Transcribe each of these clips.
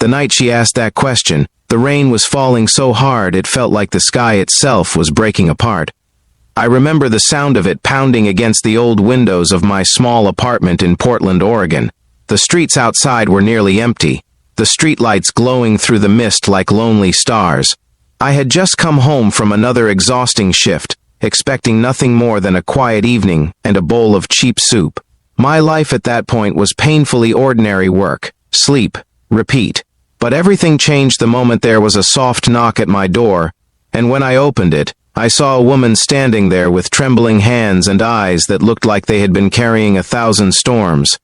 The night she asked that question, the rain was falling so hard it felt like the sky itself was breaking apart. I remember the sound of it pounding against the old windows of my small apartment in Portland, Oregon. The streets outside were nearly empty, the streetlights glowing through the mist like lonely stars. I had just come home from another exhausting shift, expecting nothing more than a quiet evening and a bowl of cheap soup. My life at that point was painfully ordinary work, sleep, repeat. But everything changed the moment there was a soft knock at my door, and when I opened it, I saw a woman standing there with trembling hands and eyes that looked like they had been carrying 1,000 storms.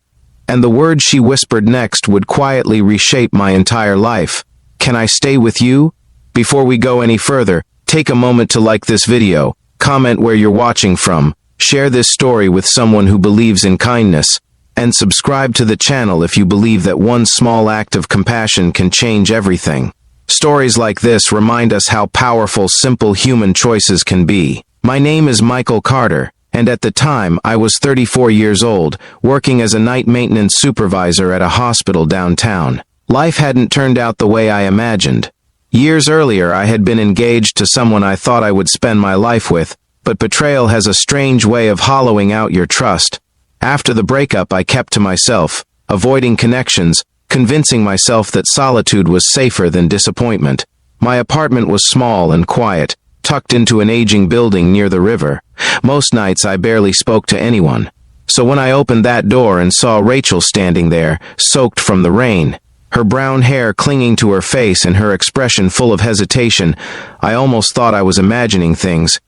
And the words she whispered next would quietly reshape my entire life. "Can I stay with you?" Before we go any further, take a moment to like this video, comment where you're watching from, share this story with someone who believes in kindness, and subscribe to the channel if you believe that one small act of compassion can change everything. Stories like this remind us how powerful simple human choices can be. My name is Michael Carter, and at the time I was 34 years old, working as a night maintenance supervisor at a hospital downtown. Life hadn't turned out the way I imagined. Years earlier I had been engaged to someone I thought I would spend my life with, but betrayal has a strange way of hollowing out your trust. After the breakup I kept to myself, avoiding connections, convincing myself that solitude was safer than disappointment. My apartment was small and quiet, tucked into an aging building near the river. Most nights I barely spoke to anyone. So when I opened that door and saw Rachel standing there, soaked from the rain, her brown hair clinging to her face and her expression full of hesitation, I almost thought I was imagining things.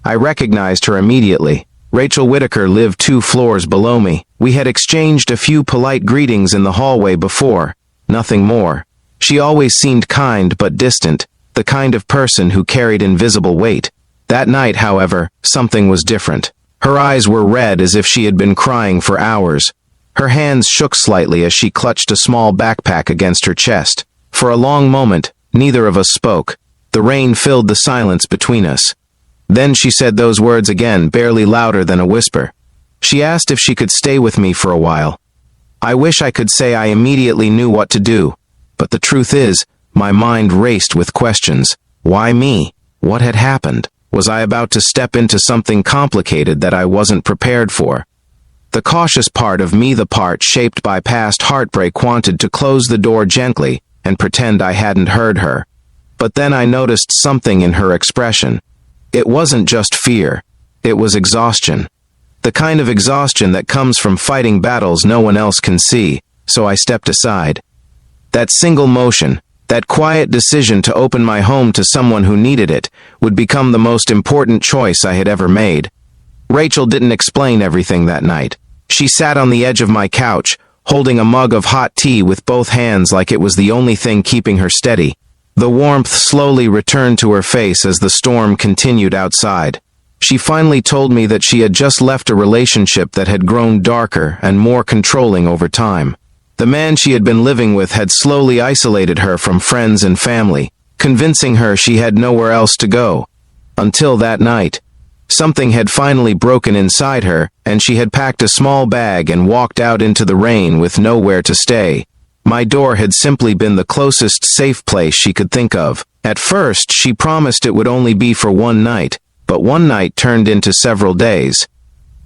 I recognized her immediately. Rachel Whitaker lived 2 floors below me. We had exchanged a few polite greetings in the hallway before, nothing more. She always seemed kind but distant, the kind of person who carried invisible weight. That night, however, something was different. Her eyes were red as if she had been crying for hours. Her hands shook slightly as she clutched a small backpack against her chest. For a long moment, neither of us spoke. The rain filled the silence between us. Then she said those words again, barely louder than a whisper. She asked if she could stay with me for a while. I wish I could say I immediately knew what to do, but the truth is, my mind raced with questions. Why me? What had happened? Was I about to step into something complicated that I wasn't prepared for? The cautious part of me, the part shaped by past heartbreak, wanted to close the door gently and pretend I hadn't heard her. But then I noticed something in her expression. It wasn't just fear, it was exhaustion. The kind of exhaustion that comes from fighting battles no one else can see, so I stepped aside. That single motion, that quiet decision to open my home to someone who needed it, would become the most important choice I had ever made. Rachel didn't explain everything that night. She sat on the edge of my couch, holding a mug of hot tea with both hands like it was the only thing keeping her steady. The warmth slowly returned to her face as the storm continued outside. She finally told me that she had just left a relationship that had grown darker and more controlling over time. The man she had been living with had slowly isolated her from friends and family, convincing her she had nowhere else to go. Until that night. Something had finally broken inside her, and she had packed a small bag and walked out into the rain with nowhere to stay. My door had simply been the closest safe place she could think of. At first, she promised it would only be for one night, but one night turned into several days,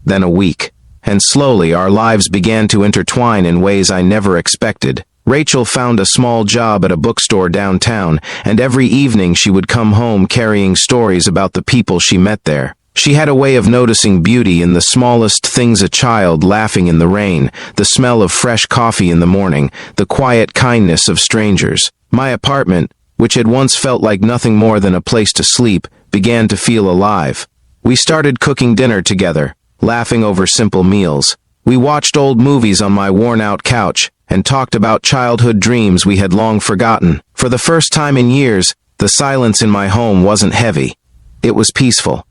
then a week, and slowly our lives began to intertwine in ways I never expected. Rachel found a small job at a bookstore downtown, and every evening she would come home carrying stories about the people she met there. She had a way of noticing beauty in the smallest things: a child laughing in the rain, the smell of fresh coffee in the morning, the quiet kindness of strangers. My apartment, which had once felt like nothing more than a place to sleep, began to feel alive. We started cooking dinner together, laughing over simple meals. We watched old movies on my worn-out couch and talked about childhood dreams we had long forgotten. For the first time in years, the silence in my home wasn't heavy. It was peaceful.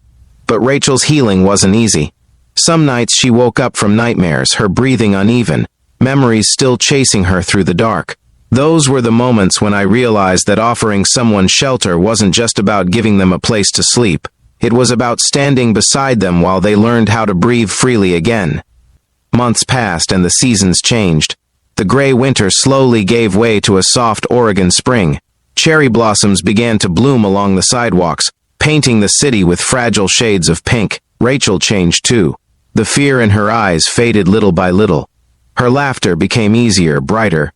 But Rachel's healing wasn't easy. Some nights she woke up from nightmares, her breathing uneven, memories still chasing her through the dark. Those were the moments when I realized that offering someone shelter wasn't just about giving them a place to sleep. It was about standing beside them while they learned how to breathe freely again. Months passed and the seasons changed. The gray winter slowly gave way to a soft Oregon spring. Cherry blossoms began to bloom along the sidewalks, painting the city with fragile shades of pink. Rachel changed too. The fear in her eyes faded little by little. Her laughter became easier, brighter.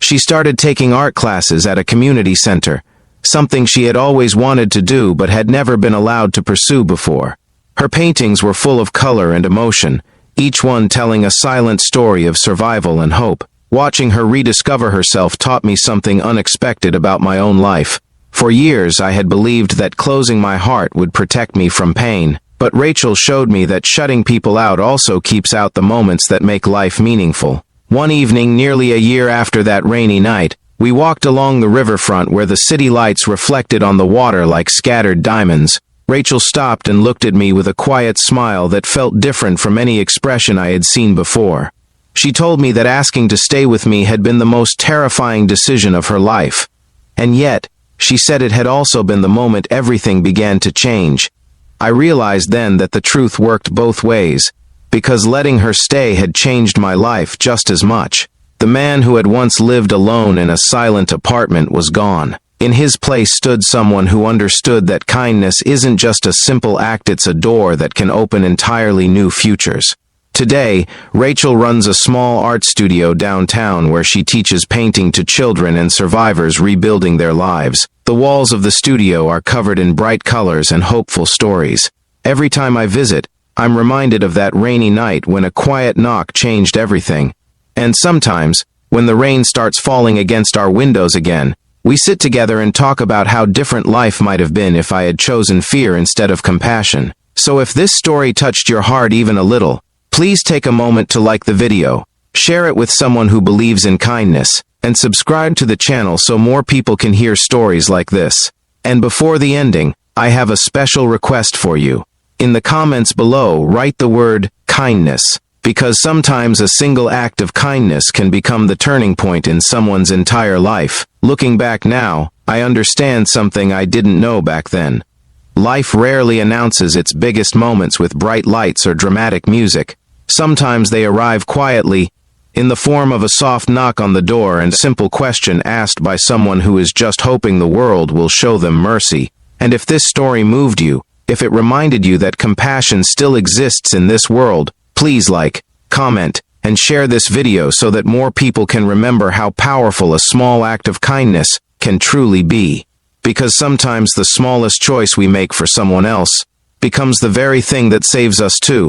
She started taking art classes at a community center, something she had always wanted to do but had never been allowed to pursue before. Her paintings were full of color and emotion, each one telling a silent story of survival and hope. Watching her rediscover herself taught me something unexpected about my own life. For years I had believed that closing my heart would protect me from pain, but Rachel showed me that shutting people out also keeps out the moments that make life meaningful. One evening, nearly a year after that rainy night, we walked along the riverfront where the city lights reflected on the water like scattered diamonds. Rachel stopped and looked at me with a quiet smile that felt different from any expression I had seen before. She told me that asking to stay with me had been the most terrifying decision of her life. And yet, she said it had also been the moment everything began to change. I realized then that the truth worked both ways, because letting her stay had changed my life just as much. The man who had once lived alone in a silent apartment was gone. In his place stood someone who understood that kindness isn't just a simple act, it's a door that can open entirely new futures. Today, Rachel runs a small art studio downtown where she teaches painting to children and survivors rebuilding their lives. The walls of the studio are covered in bright colors and hopeful stories. Every time I visit, I'm reminded of that rainy night when a quiet knock changed everything. And sometimes, when the rain starts falling against our windows again, we sit together and talk about how different life might have been if I had chosen fear instead of compassion. So if this story touched your heart even a little, please take a moment to like the video, share it with someone who believes in kindness, and subscribe to the channel so more people can hear stories like this. And before the ending, I have a special request for you. In the comments below, write the word kindness, because sometimes a single act of kindness can become the turning point in someone's entire life. Looking back now, I understand something I didn't know back then. Life rarely announces its biggest moments with bright lights or dramatic music. Sometimes they arrive quietly, in the form of a soft knock on the door and a simple question asked by someone who is just hoping the world will show them mercy. And if this story moved you, if it reminded you that compassion still exists in this world, please like, comment, and share this video so that more people can remember how powerful a small act of kindness can truly be. Because sometimes the smallest choice we make for someone else becomes the very thing that saves us too.